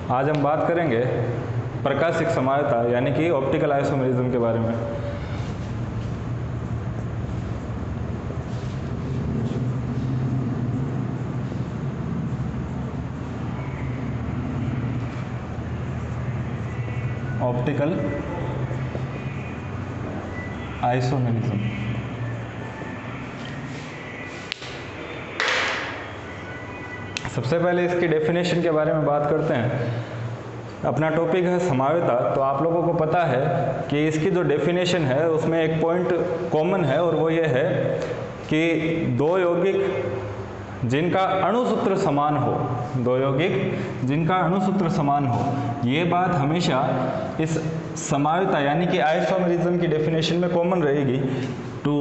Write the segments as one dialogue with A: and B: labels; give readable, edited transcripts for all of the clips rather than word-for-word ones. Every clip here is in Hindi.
A: आज हम बात करेंगे प्रकाशिक समायता यानी कि ऑप्टिकल आइसोमेरिज्म के बारे में। Optical isomerism. सबसे पहले इसकी डेफिनेशन के बारे में बात करते हैं। अपना टॉपिक है समायता, तो आप लोगों को पता है कि इसकी जो डेफिनेशन है उसमें एक पॉइंट कॉमन है और वो ये है कि दो यौगिक जिनका अणुसूत्र समान हो, दो यौगिक जिनका अणुसूत्र समान हो, ये बात हमेशा इस समायता यानी कि आइसोमेरिज्म की डेफिनेशन में कॉमन रहेगी। टू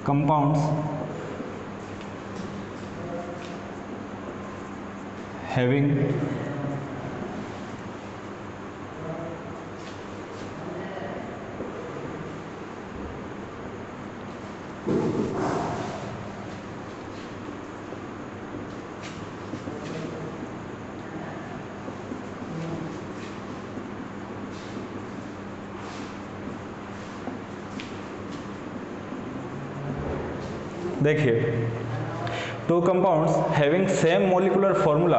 A: कंपाउंड्स having देखिए, two compounds having same molecular formula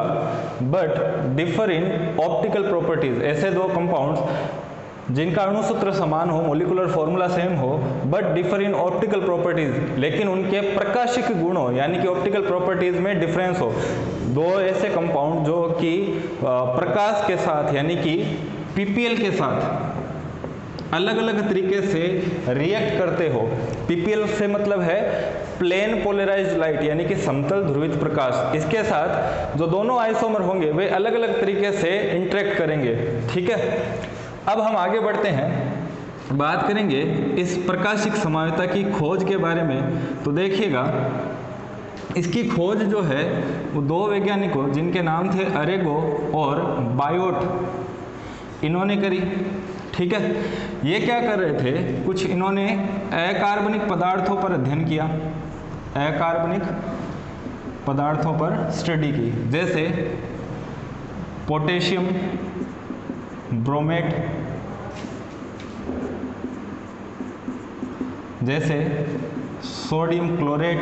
A: but differ in optical properties। ऐसे दो कंपाउंड्स जिनका अणुसूत्र समान हो, मोलिकुलर फॉर्मूला सेम हो, but differ in optical properties, लेकिन उनके प्रकाशिक गुणों यानी कि ऑप्टिकल प्रॉपर्टीज में डिफरेंस हो। दो ऐसे कंपाउंड जो कि प्रकाश के साथ यानी कि पीपीएल के साथ अलग अलग तरीके से रिएक्ट करते हो। पीपीएल से मतलब है प्लेन पोलराइज्ड लाइट यानी कि समतल ध्रुवित प्रकाश। इसके साथ जो दोनों आइसोमर होंगे वे अलग अलग तरीके से इंटरेक्ट करेंगे। ठीक है, अब हम आगे बढ़ते हैं, बात करेंगे इस प्रकाशिक समायता की खोज के बारे में। तो देखिएगा, इसकी खोज जो है वो दो वैज्ञानिकों जिनके नाम थे अरेगो और बायोट, इन्होंने करी। ठीक है, ये क्या कर रहे थे, कुछ इन्होंने अकार्बनिक पदार्थों पर अध्ययन किया, अकार्बनिक पदार्थों पर स्टडी की, जैसे पोटेशियम ब्रोमेट, जैसे सोडियम क्लोरेट।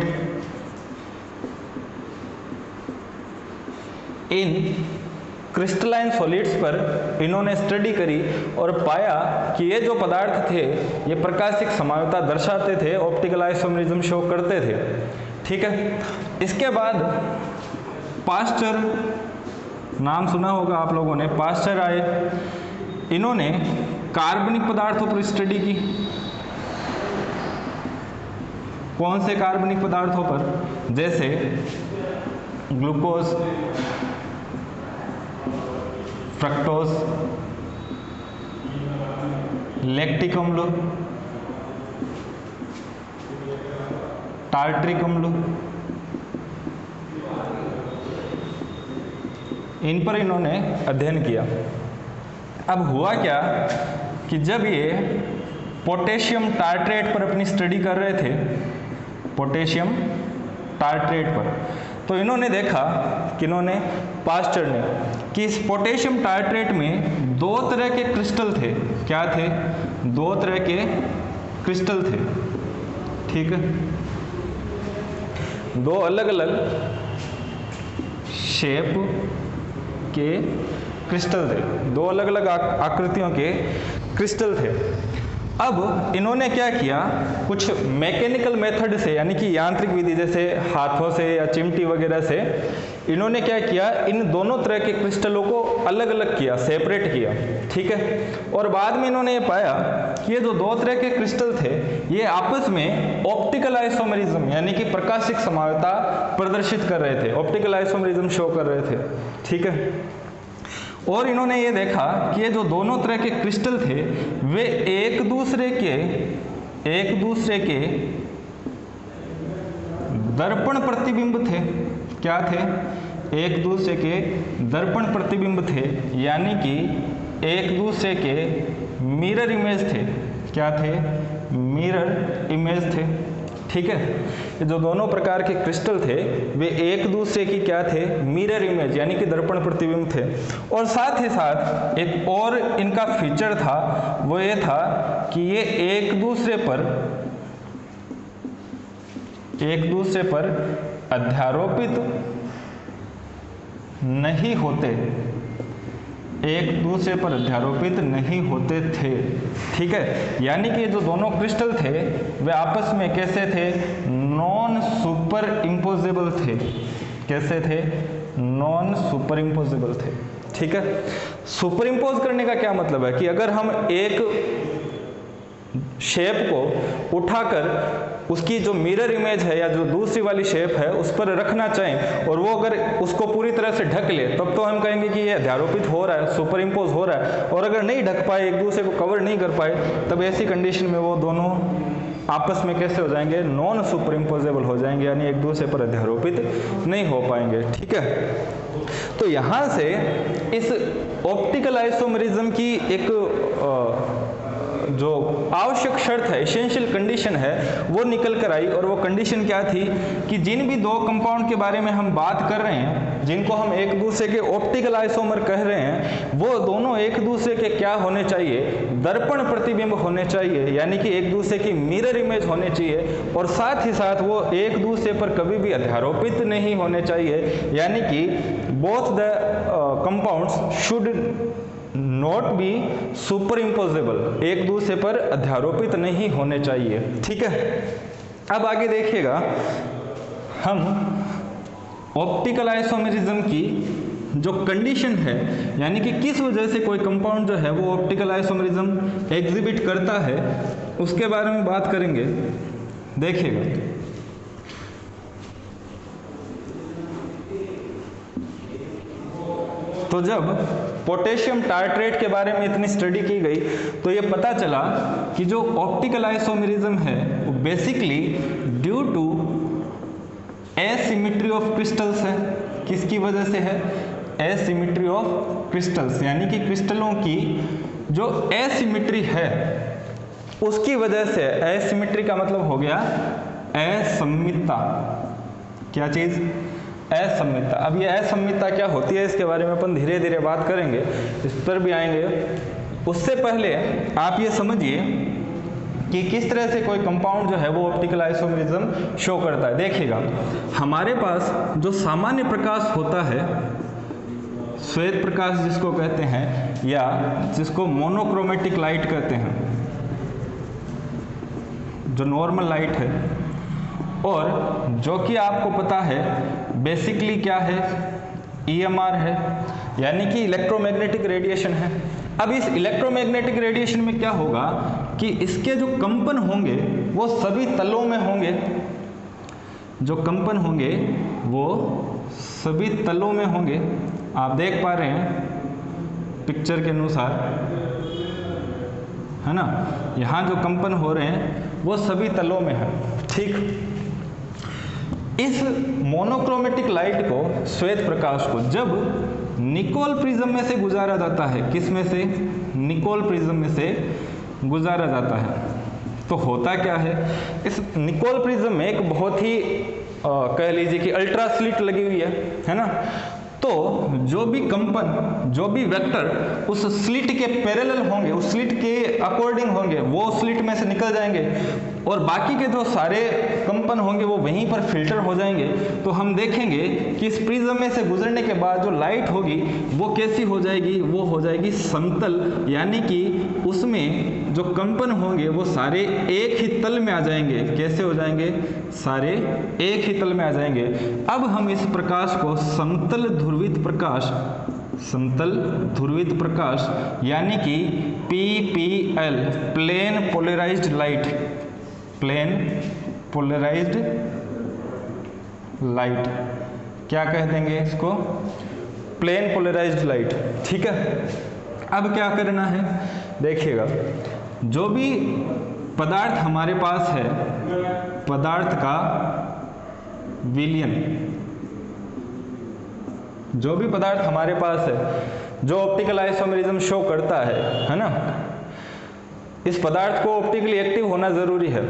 A: इन क्रिस्टलाइन सॉलिड्स पर इन्होंने स्टडी करी और पाया कि ये जो पदार्थ थे ये प्रकाशिक समायता दर्शाते थे, ऑप्टिकल आइसोमेरिज्म शो करते थे। ठीक है, इसके बाद पास्चर, नाम सुना होगा आप लोगों ने, पास्चर आए। इन्होंने कार्बनिक पदार्थों पर स्टडी की। कौन से कार्बनिक पदार्थों पर, जैसे ग्लूकोज, फ्रक्टोज, लैक्टिक अम्ल, टार्ट्रिक अम्ल, इन पर इन्होंने अध्ययन किया। अब हुआ क्या कि जब ये पोटेशियम टार्ट्रेट पर अपनी स्टडी कर रहे थे, पोटेशियम टार्ट्रेट पर, तो इन्होंने देखा कि इन्होंने, पास्चर ने, कि इस पोटेशियम टार्ट्रेट में दो तरह के क्रिस्टल थे। क्या थे? दो तरह के क्रिस्टल थे। ठीक है, दो अलग अलग शेप के क्रिस्टल थे, दो अलग अलग आकृतियों के क्रिस्टल थे। अब इन्होंने क्या किया, कुछ मैकेनिकल मेथड से यानी कि यांत्रिक विधि, जैसे हाथों से या चिमटी वगैरह से, इन्होंने क्या किया, इन दोनों तरह के क्रिस्टलों को अलग अलग किया, सेपरेट किया। ठीक है, और बाद में इन्होंने ये पाया कि ये जो दो तरह के क्रिस्टल थे ये आपस में ऑप्टिकल आइसोमेरिज्म यानी कि प्रकाशिक समायता प्रदर्शित कर रहे थे, ऑप्टिकल आइसोमेरिज्म शो कर रहे थे। ठीक है, और इन्होंने ये देखा कि ये जो दोनों तरह के क्रिस्टल थे वे एक दूसरे के दर्पण प्रतिबिंब थे। क्या थे? एक दूसरे के दर्पण प्रतिबिंब थे, यानी कि एक दूसरे के मिरर इमेज थे। क्या थे? मिरर इमेज थे। ठीक है, जो दोनों प्रकार के क्रिस्टल थे वे एक दूसरे की क्या थे, मिरर इमेज यानी कि दर्पण प्रतिबिंब थे। और साथ ही साथ एक और इनका फीचर था, वो ये था कि ये एक दूसरे पर अध्यारोपित नहीं होते, एक दूसरे पर अध्यारोपित नहीं होते थे। ठीक है, यानी कि जो दोनों क्रिस्टल थे वे आपस में कैसे थे, नॉन सुपर इम्पोजेबल थे। कैसे थे, नॉन सुपर इम्पोजेबल थे। ठीक है, सुपर इम्पोज करने का क्या मतलब है कि अगर हम एक शेप को उठाकर उसकी जो मिरर इमेज है या जो दूसरी वाली शेप है उस पर रखना चाहें और वो अगर उसको पूरी तरह से ढक ले, तब तो हम कहेंगे कि ये अध्यारोपित हो रहा है, सुपर इम्पोज हो रहा है। और अगर नहीं ढक पाए, एक दूसरे को कवर नहीं कर पाए, तब ऐसी कंडीशन में वो दोनों आपस में कैसे हो जाएंगे, नॉन सुपर इम्पोजेबल हो जाएंगे, यानी एक दूसरे पर अध्यारोपित नहीं हो पाएंगे। ठीक है, तो यहाँ से इस ऑप्टिकल आइसोमेरिज्म की एक जो आवश्यक शर्त है, एसेंशियल कंडीशन है, वो निकल कर आई। और वो कंडीशन क्या थी कि जिन भी दो कंपाउंड के बारे में हम बात कर रहे हैं, जिनको हम एक दूसरे के ऑप्टिकल आइसोमर कह रहे हैं, वो दोनों एक दूसरे के क्या होने चाहिए, दर्पण प्रतिबिंब होने चाहिए, यानी कि एक दूसरे की मिरर इमेज होने चाहिए। और साथ ही साथ वो एक दूसरे पर कभी भी अध्यारोपित नहीं होने चाहिए, यानी कि both the compounds should not be super imposable, एक दूसरे पर अध्यारोपित नहीं होने चाहिए। ठीक है, अब आगे देखिएगा, हम ऑप्टिकल आइसोमेरिज्म की जो कंडीशन है, यानी कि किस वजह से कोई कंपाउंड जो है वो ऑप्टिकल आइसोमेरिज्म एग्जिबिट करता है, उसके बारे में बात करेंगे। देखिएगा, तो जब पोटेशियम टार्ट्रेट के बारे में इतनी स्टडी की गई तो ये पता चला कि जो ऑप्टिकल आइसोमेरिज्म है वो basically due to asymmetry of crystals है। किसकी वजह से है, एसिमेट्री ऑफ क्रिस्टल्स, यानी कि क्रिस्टलों की जो एसिमेट्री है उसकी वजह से। एसिमेट्री का मतलब हो गया असममितता। क्या चीज, असममितता। अब ये असममितता क्या होती है इसके बारे में अपन धीरे धीरे बात करेंगे, इस पर भी आएंगे। उससे पहले आप ये समझिए कि किस तरह से कोई कंपाउंड जो है वो ऑप्टिकल आइसोमेरिज्म शो करता है। देखिएगा, हमारे पास जो सामान्य प्रकाश होता है, श्वेत प्रकाश जिसको कहते हैं, या जिसको मोनोक्रोमेटिक लाइट कहते हैं, जो नॉर्मल लाइट है, और जो कि आपको पता है बेसिकली क्या है, EMR है, यानी कि इलेक्ट्रोमैग्नेटिक रेडिएशन है। अब इस इलेक्ट्रोमैग्नेटिक रेडिएशन में क्या होगा कि इसके जो कंपन होंगे वो सभी तलों में होंगे, जो कंपन होंगे वो सभी तलों में होंगे। आप देख पा रहे हैं पिक्चर के अनुसार, है ना, यहाँ जो कंपन हो रहे हैं वो सभी तलों में है। ठीक, इस मोनोक्रोमेटिक लाइट को, श्वेत प्रकाश को, जब निकोल प्रिज्म में से गुजारा जाता है, किस में से, निकोल प्रिज्म में से गुजारा जाता है, तो होता क्या है, इस निकोल प्रिज्म में एक बहुत ही कह लीजिए कि अल्ट्रा स्लिट लगी हुई है ना। तो जो भी कंपन, जो भी वेक्टर उस स्लिट के पैरेलल होंगे, उस स्लिट के अकॉर्डिंग होंगे, वो स्लिट में से निकल जाएंगे, और बाकी के जो सारे कंपन होंगे वो वहीं पर फिल्टर हो जाएंगे। तो हम देखेंगे कि इस प्रिज्म में से गुजरने के बाद जो लाइट होगी वो कैसी हो जाएगी, वो हो जाएगी समतल, यानी कि उसमें जो कंपन होंगे वो सारे एक ही तल में आ जाएंगे। कैसे हो जाएंगे, सारे एक ही तल में आ जाएंगे। अब हम इस प्रकाश को समतल ध्रुवित प्रकाश, समतल ध्रुवित प्रकाश, यानी कि PPL, plane polarised light, plane polarised light, क्या कह देंगे इसको, प्लेन पोलराइज्ड लाइट। ठीक है, अब क्या करना है, देखिएगा, जो भी पदार्थ हमारे पास है, पदार्थ का विलयन, जो भी पदार्थ हमारे पास है जो ऑप्टिकल आइसोमेरिज्म शो करता है ना, इस पदार्थ को ऑप्टिकली एक्टिव होना जरूरी है।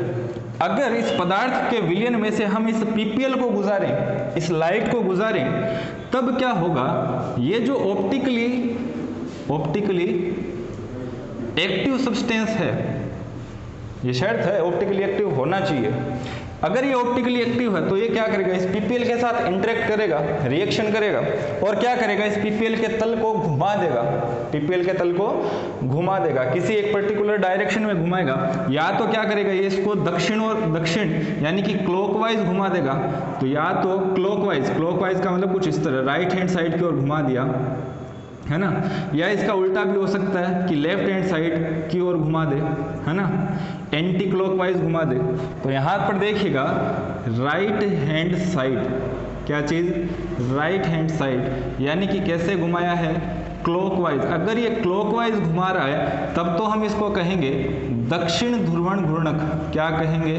A: अगर इस पदार्थ के विलयन में से हम इस पीपीएल को गुजारें, इस लाइट को गुजारें, तब क्या होगा, ये जो ऑप्टिकली एक्टिव सब्सटेंस है, ये शर्त है ऑप्टिकली एक्टिव होना चाहिए। अगर ये ऑप्टिकली एक्टिव है तो ये क्या करेगा, इस पीपीएल के साथ इंटरेक्ट करेगा, रिएक्शन करेगा, और क्या करेगा, इस पीपीएल के तल को घुमा देगा, पीपीएल के तल को घुमा देगा, किसी एक पर्टिकुलर डायरेक्शन में घुमाएगा। या तो क्या करेगा, ये इसको दक्षिण यानी कि क्लॉकवाइज घुमा देगा। तो या तो क्लॉकवाइज का मतलब कुछ इस तरह राइट हैंड साइड की ओर घुमा दिया, है ना, या इसका उल्टा भी हो सकता है कि लेफ्ट हैंड साइड की ओर घुमा दे, है ना, एंटी क्लॉकवाइज घुमा दे। तो यहाँ पर देखिएगा राइट हैंड साइड, क्या चीज़, राइट हैंड साइड, यानी कि कैसे घुमाया है, क्लॉकवाइज। अगर ये क्लॉकवाइज घुमा रहा है तब तो हम इसको कहेंगे दक्षिण ध्रुवण घूर्णक। क्या कहेंगे,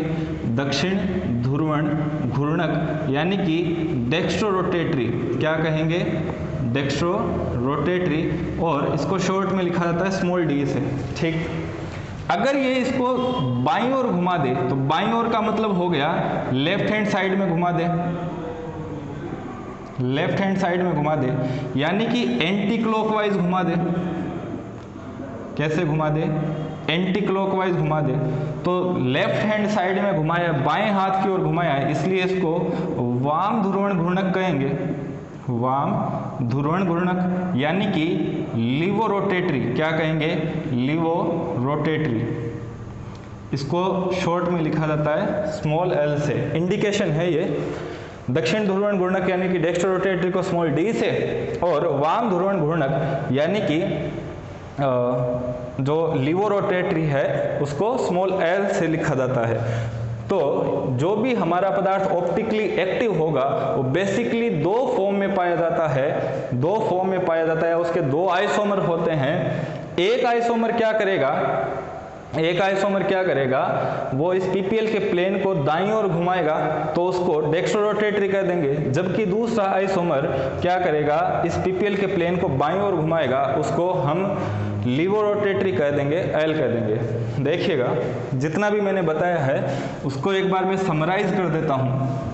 A: दक्षिण ध्रुवण घूर्णक, यानी कि डेक्स्ट्रो रोटेटरी। क्या कहेंगे, डेक्स्ट्रो रोटेटरी, और इसको शॉर्ट में लिखा जाता है स्मॉल डी से। ठीक, अगर ये इसको बाईं ओर घुमा दे तो बाईं ओर का मतलब हो गया लेफ्ट हैंड साइड में घुमा दे, लेफ्ट हैंड साइड में घुमा दे, यानी कि एंटी क्लॉकवाइज घुमा दे। कैसे घुमा दे, एंटी क्लॉकवाइज घुमा दे। तो लेफ्ट हैंड साइड में घुमाया, बाएं हाथ की ओर घुमाया है, इसलिए इसको वाम ध्रुवण घूर्णक कहेंगे, वाम ध्रुवण घूर्णक, यानी कि लिवो रोटेटरी। क्या कहेंगे, लिवो रोटेटरी। इसको शॉर्ट में लिखा जाता है स्मॉल एल से, इंडिकेशन है ये। दक्षिण ध्रुवण घूर्णक यानी कि डेक्स्ट्रो रोटेटरी को स्मॉल डी से, और वाम ध्रुवण घूर्णक यानी कि जो लिवो रोटेटरी है उसको स्मॉल एल से लिखा जाता है। तो जो भी हमारा पदार्थ ऑप्टिकली एक्टिव होगा वो बेसिकली दो फॉर्म में पाया जाता है, दो फॉर्म में पाया जाता है। उसके दो आइसोमर होते हैं। एक आइसोमर क्या करेगा, वो इस पीपीएल के प्लेन को दाईं ओर घुमाएगा तो उसको डेक्स्ट्रो रोटेटरी कह देंगे, जबकि दूसरा आइसोमर क्या करेगा, इस पीपीएल के प्लेन को बाईं ओर घुमाएगा, उसको हम लिवो रोटेटरी कह देंगे, एल कह देंगे। देखिएगा जितना भी मैंने बताया है उसको एक बार मैं समराइज कर देता हूं।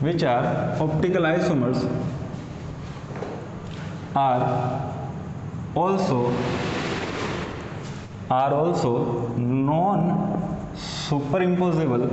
A: Which are optical isomers are also non-superimposable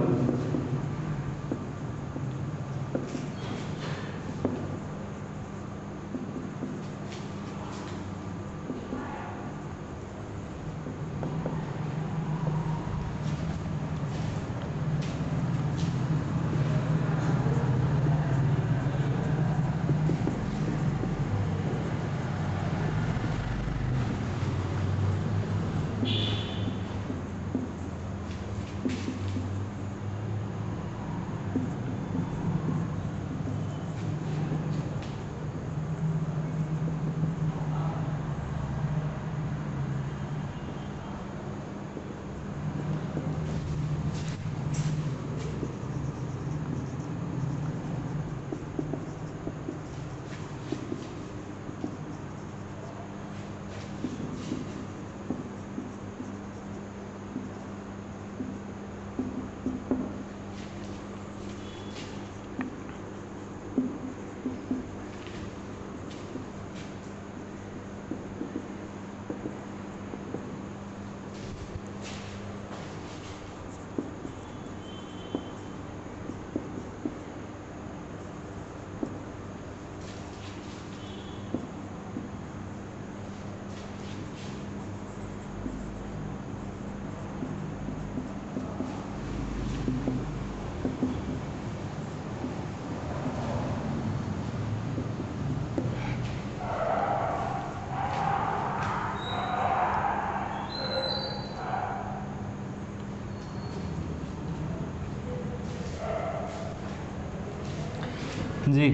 A: जी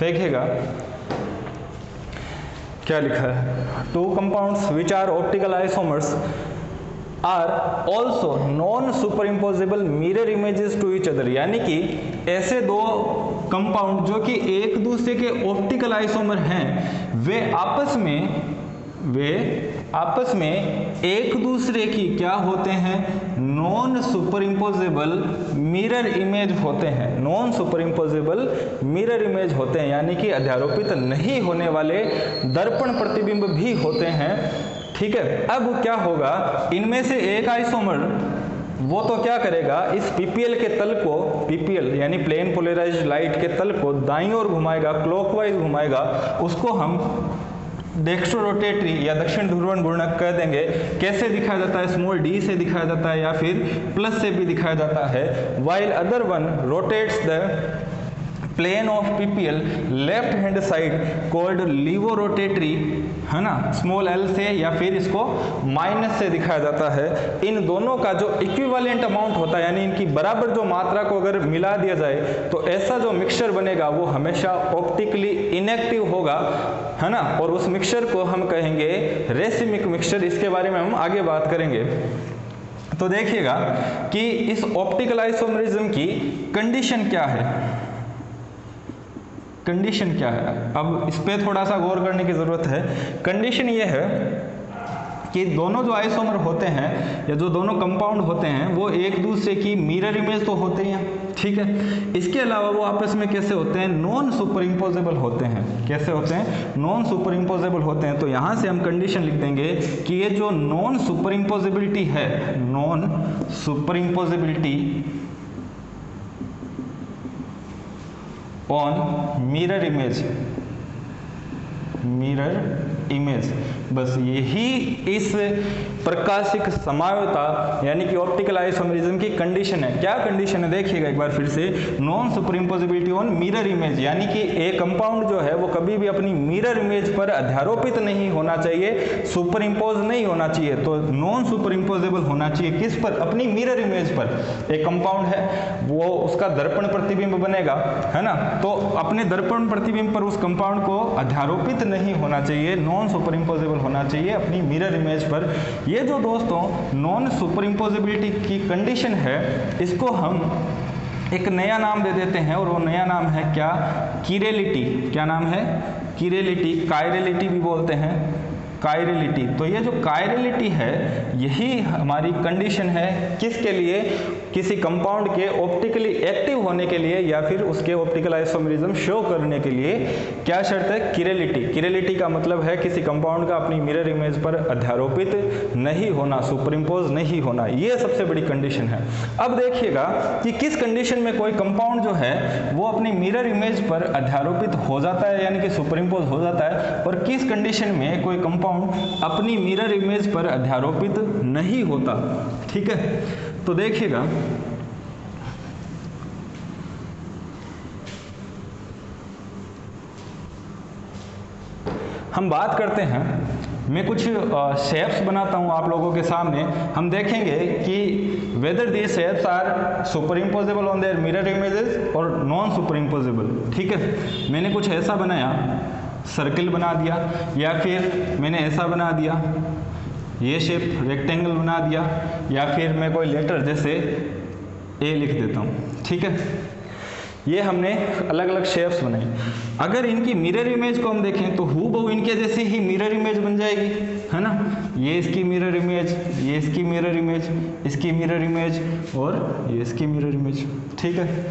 A: देखिएगा क्या लिखा है, two compounds which are optical isomers are also non superimposable mirror images to each other, यानी कि ऐसे दो कंपाउंड जो कि एक दूसरे के ऑप्टिकल आइसोमर हैं, वे आपस में एक दूसरे की क्या होते हैं, non super imposable mirror image होते हैं, non super imposable mirror image होते हैं, यानी कि अध्यारोपित नहीं होने वाले दर्पण प्रतिबिंब भी होते हैं। ठीक है, अब क्या होगा, इनमें से एक आइसोमर वो तो क्या करेगा, इस पीपीएल के तल को, पीपीएल यानी प्लेन पोलराइज्ड लाइट के तल को दाईं ओर घुमाएगा, क्लॉकवाइज घुमाएगा, उसको हम डेक्स्ट्रो रोटेटरी या दक्षिण ध्रुवण घूर्णक कह देंगे। कैसे दिखाया जाता है, स्मॉल डी से दिखाया जाता है या फिर प्लस से भी दिखाया जाता है। While other one rotates the plane of PPL left hand side called laevorotatory, है ना, स्मॉल एल से या फिर इसको माइनस से दिखाया जाता है। इन दोनों का जो इक्विवेलेंट अमाउंट होता है, यानी इनकी बराबर जो मात्रा को अगर मिला दिया जाए तो ऐसा जो मिक्सचर बनेगा वो हमेशा ऑप्टिकली इनएक्टिव होगा, है ना, और उस मिक्सचर को हम कहेंगे रेसिमिक मिक्सचर। इसके बारे में हम आगे बात करेंगे। तो देखिएगा कि इस ऑप्टिकल आइसोमरिज्म की कंडीशन क्या है, कंडीशन क्या है, अब इस पे थोड़ा सा गौर करने की जरूरत है। कंडीशन ये है कि दोनों जो आइसोमर होते हैं या जो दोनों कंपाउंड होते हैं वो एक दूसरे की मिरर इमेज तो होते ही हैं, ठीक है। इसके अलावा वो आपस में कैसे होते हैं, नॉन सुपर इम्पोजेबल होते हैं। कैसे होते हैं, नॉन सुपर इम्पोजेबल होते हैं। तो यहाँ से हम कंडीशन लिख देंगे कि ये जो नॉन सुपर इम्पोजिबिलिटी है, non superimposability on mirror image, बस यही इस प्रकाशिक समावता यानी कि ऑप्टिकल आइसोमरिज्म की कंडीशन है। क्या कंडीशन है देखिएगा एक बार फिर से, non superimposability on mirror image, यानी कि एक कंपाउंड जो है वो कभी भी अपनी मिरर इमेज पर अध्यारोपित नहीं होना चाहिए, सुपर इम्पोज नहीं होना चाहिए। तो नॉन सुपर इम्पोजेबल होना चाहिए किस पर, अपनी मिरर इमेज पर। एक कंपाउंड है वो उसका दर्पण प्रतिबिंब बनेगा, है ना, तो अपने दर्पण प्रतिबिंब पर उस कंपाउंड को अध्यारोपित नहीं होना चाहिए, नॉन सुपर इम्पोजेबल होना चाहिए अपनी मिरर इमेज पर। ये जो दोस्तों नॉन सुपर इम्पोजिबिलिटी की कंडीशन है, इसको हम एक नया नाम दे देते हैं और वो नया नाम है क्या, किरेलिटी। क्या नाम है, किरेलिटी, कायरेलिटी भी बोलते हैं, कायरेलिटी। तो ये जो कायरेलिटी है यही हमारी कंडीशन है किसके लिए, किसी कंपाउंड के ऑप्टिकली एक्टिव होने के लिए या फिर उसके ऑप्टिकल आइसोमरिज्म शो करने के लिए। क्या शर्त है, किरेलिटी। किरेलिटी का मतलब है किसी कंपाउंड का अपनी मिरर इमेज पर अध्यारोपित नहीं होना, सुपर इम्पोज नहीं होना, ये सबसे बड़ी कंडीशन है। अब देखिएगा कि किस कंडीशन में कोई कंपाउंड जो है वो अपनी मिरर इमेज पर अध्यारोपित हो जाता है यानी कि सुपर इम्पोज हो जाता है, और किस कंडीशन में कोई कंपाउंड अपनी मिरर इमेज पर अध्यारोपित नहीं होता। ठीक है, तो देखिएगा हम बात करते हैं, मैं कुछ शेप्स बनाता हूं आप लोगों के सामने, हम देखेंगे कि whether the shapes are superimposable on their mirror images और नॉन सुपर इम्पोजेबल। ठीक है, मैंने कुछ ऐसा बनाया, सर्किल बना दिया, या फिर मैंने ऐसा बना दिया, ये शेप रेक्टेंगल बना दिया, या फिर मैं कोई लेटर जैसे ए लिख देता हूँ। ठीक है, ये हमने अलग अलग शेप्स बनाई। अगर इनकी मिरर इमेज को हम देखें तो हूबहू इनके जैसी ही मिरर इमेज बन जाएगी, है ना। ये इसकी मिरर इमेज, ये इसकी मिरर इमेज, इसकी मिरर इमेज और ये इसकी मिरर इमेज। ठीक है,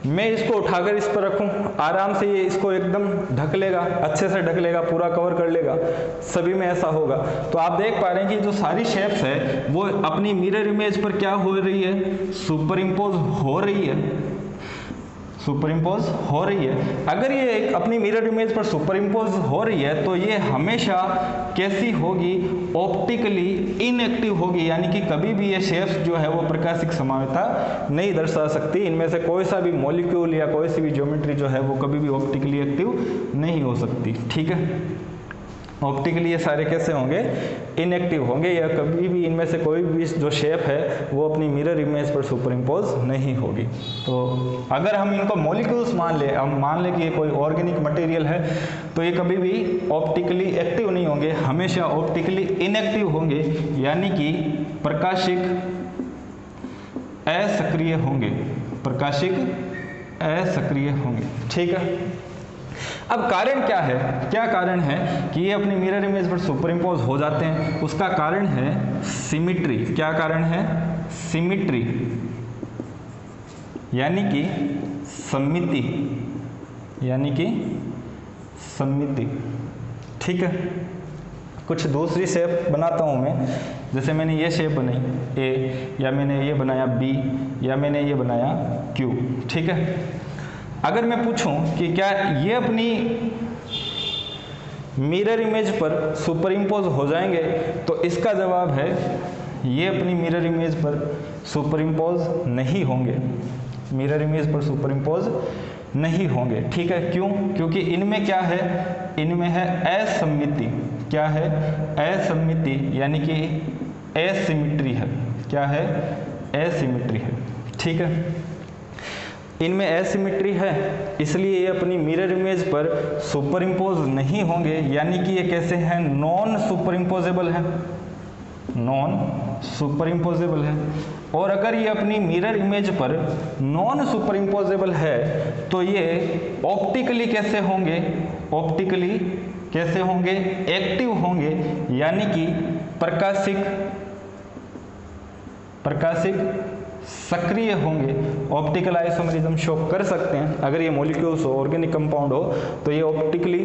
A: मैं इसको उठाकर इस पर रखूं, आराम से ये इसको एकदम ढक लेगा, अच्छे से ढक लेगा, पूरा कवर कर लेगा, सभी में ऐसा होगा। तो आप देख पा रहे हैं कि जो सारी शेप्स है वो अपनी मिरर इमेज पर क्या हो रही है, सुपर इम्पोज हो रही है, सुपर इम्पोज हो रही है। अगर ये अपनी मिरर इमेज पर सुपर इम्पोज हो रही है तो ये हमेशा कैसी होगी, ऑप्टिकली इनएक्टिव होगी, यानी कि कभी भी ये शेप्स जो है वो प्रकाशिक समावता नहीं दर्शा सकती। इनमें से कोई सा भी मॉलिक्यूल या कोई सी भी ज्योमेट्री जो है वो कभी भी ऑप्टिकली एक्टिव नहीं हो सकती। ठीक है, ऑप्टिकली ये सारे कैसे होंगे, इनएक्टिव होंगे, या कभी भी इनमें से कोई भी जो शेप है वो अपनी मिरर इमेज पर सुपर इम्पोज नहीं होगी। तो अगर हम इनको मॉलिक्यूल्स हम मान लें कि ये कोई ऑर्गेनिक मटेरियल है, तो ये कभी भी ऑप्टिकली एक्टिव नहीं होंगे, हमेशा ऑप्टिकली इनएक्टिव होंगे, यानी कि प्रकाशिक असक्रिय होंगे, प्रकाशिक असक्रिय होंगे। ठीक है, अब कारण क्या है, क्या कारण है कि ये अपनी मिरर इमेज पर सुपर इम्पोज हो जाते हैं? उसका कारण है सिमिट्री। क्या कारण है? सिमिट्री, यानी कि सममिति, यानी कि सममिति। ठीक है, कुछ दूसरी शेप बनाता हूं मैं, जैसे मैंने ये शेप बनाई ए, या मैंने ये बनाया बी, या मैंने ये बनाया क्यू। ठीक है, अगर मैं पूछूं कि क्या ये अपनी मिरर इमेज पर सुपर इम्पोज हो जाएंगे, तो इसका जवाब है ये अपनी मिरर इमेज पर सुपर इम्पोज नहीं होंगे, मिरर इमेज पर सुपर इम्पोज नहीं होंगे। ठीक है, क्यों? क्योंकि इनमें क्या है, इनमें है असममिति। क्या है? असममिति, यानी कि एसिमिट्री है। क्या है? एसिमिट्री है। ठीक है, इनमें एसिमिट्री है, इसलिए ये अपनी मिरर इमेज पर सुपर इम्पोज नहीं होंगे, यानी कि ये कैसे हैं, नॉन सुपर इम्पोजेबल है, नॉन सुपर इम्पोजेबल है। और अगर ये अपनी मिरर इमेज पर नॉन सुपर इम्पोजेबल है, तो ये ऑप्टिकली कैसे होंगे, ऑप्टिकली कैसे होंगे, एक्टिव होंगे, यानी कि प्रकाशिक सक्रिय होंगे। ऑप्टिकल आइसोमेरिज्म शो कर सकते हैं। अगर ये मॉलिक्यूल्स हो, ऑर्गेनिक कंपाउंड हो, तो ये ऑप्टिकली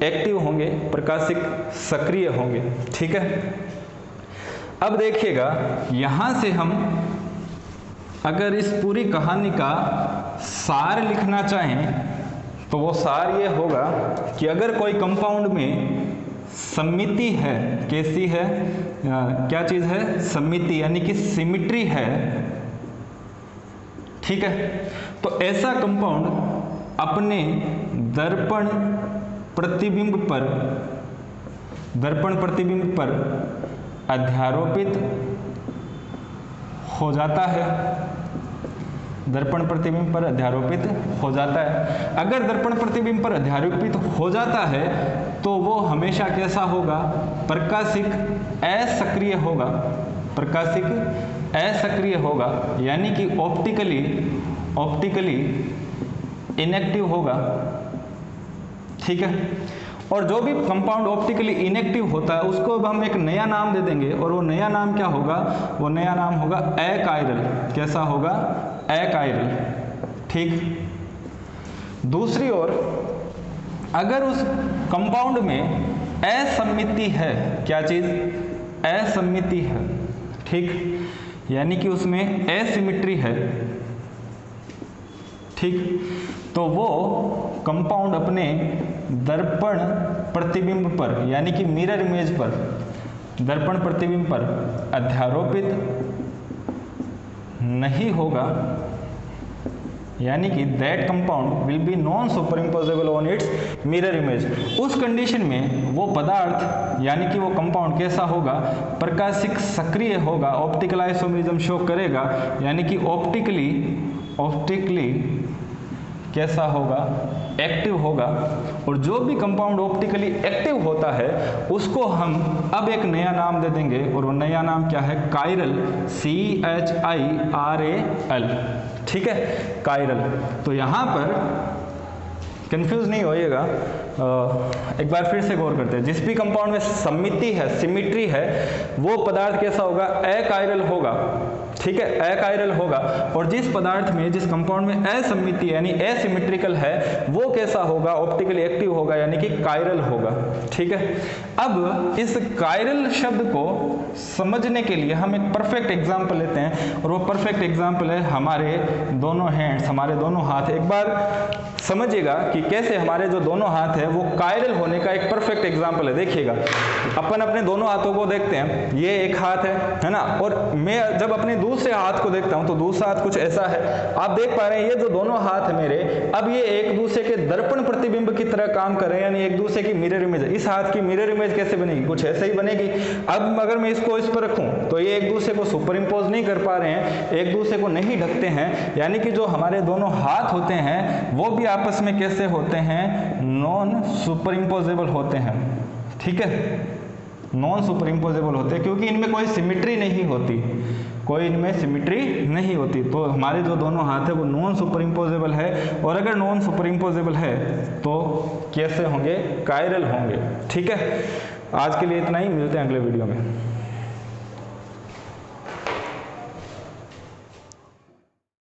A: एक्टिव होंगे, प्रकाशिक सक्रिय होंगे। ठीक है, अब देखिएगा, यहां से हम अगर इस पूरी कहानी का सार लिखना चाहें, तो वो सार ये होगा कि अगर कोई कंपाउंड में सममिति है, कैसी है, क्या चीज है, सममिति, यानी कि सिमिट्री है। ठीक है, तो ऐसा कंपाउंड अपने दर्पण प्रतिबिंब पर अध्यारोपित हो जाता है, दर्पण प्रतिबिंब पर अध्यारोपित हो जाता है। अगर दर्पण प्रतिबिंब पर अध्यारोपित हो जाता है, तो वो हमेशा कैसा होगा, प्रकाशिक असक्रिय होगा, प्रकाशिक असक्रिय होगा, यानी कि ऑप्टिकली इनएक्टिव होगा। ठीक है, और जो भी कंपाउंड ऑप्टिकली इनएक्टिव होता है, उसको अब हम एक नया नाम दे देंगे, और वो नया नाम क्या होगा, वो नया नाम होगा अकायरल। कैसा होगा, अकायरल। ठीक, दूसरी ओर अगर उस कंपाउंड में असममिति है, क्या चीज, असममिति है। ठीक, यानी कि उसमें एसिमिट्री है। ठीक, तो वो कंपाउंड अपने दर्पण प्रतिबिंब पर, यानी कि मिरर इमेज पर, दर्पण प्रतिबिंब पर अध्यारोपित नहीं होगा, यानी कि that compound will be non superimposable on it's mirror image. उस कंडीशन में वो पदार्थ, यानी कि वो कंपाउंड कैसा होगा, प्रकाशिक सक्रिय होगा, ऑप्टिकल आइसोमेरिज्म शो करेगा, यानी कि ऑप्टिकली कैसा होगा, एक्टिव होगा। और जो भी कंपाउंड ऑप्टिकली एक्टिव होता है, उसको हम अब एक नया नाम दे देंगे, और वो नया नाम क्या है, कायरल, CHIRAL। ठीक है, कायरल। तो यहाँ पर कंफ्यूज नहीं होइएगा, एक बार फिर से गौर करते हैं। जिस भी कंपाउंड में सममिति है, सिमिट्री है, वो पदार्थ कैसा होगा, अकायरल होगा। ठीक है, अकायरल होगा। और जिस पदार्थ में, जिस कंपाउंड में असममिति यानी एसिमेट्रिकल है, वो कैसा होगा, ऑप्टिकली एक्टिव होगा, यानी कि कायरल होगा। ठीक है, अब इस कायरल शब्द को समझने के लिए हम एक परफेक्ट एग्जाम्पल लेते हैं, और वो परफेक्ट एग्जाम्पल है हमारे दोनों हैंड्स, हमारे दोनों हाथ। एक बार समझिएगा कि कैसे हमारे जो दोनों हाथ है है वो कायरल होने का एक परफेक्ट एग्जाम्पल है। देखिएगा, अपन अपने दोनों हाथों को देखते हैं, ये एक हाथ है ना, और मैं जब अपने दूसरे हाथ को देखता हूं तो दूसरा हाथ कुछ ऐसा है। आप देख पा रहे हैं ये जो दोनों हाथ है मेरे, अब ये एक दूसरे के दर्पण प्रतिबिंब की तरह काम कर रहे हैं, यानी एक दूसरे की मिरर इमेज। इस हाथ की मिरर इमेज कैसे बनेगी? कुछ ऐसे ही बनेगी। अब अगर मैं इसको इस पर रखूं तो ये एक दूसरे को सुपर इंपोज नहीं कर पा रहे हैं, एक दूसरे को नहीं ढकते हैं, यानी कि जो हमारे दोनों हाथ होते हैं वो भी आपस में कैसे होते हैं? नॉन सुपर इंपोजेबल होते हैं। ठीक है, नॉन सुपर इंपोजेबल होते हैं, क्योंकि इनमें कोई सिमिट्री नहीं होती, कोई इनमें सिमिट्री नहीं होती। तो हमारे जो दोनों हाथ है वो नॉन सुपर इंपोजेबल है, और अगर नॉन सुपर इंपोजेबल है तो कैसे होंगे? कायरल होंगे। ठीक है, आज के लिए इतना ही, मिलते हैं अगले वीडियो में।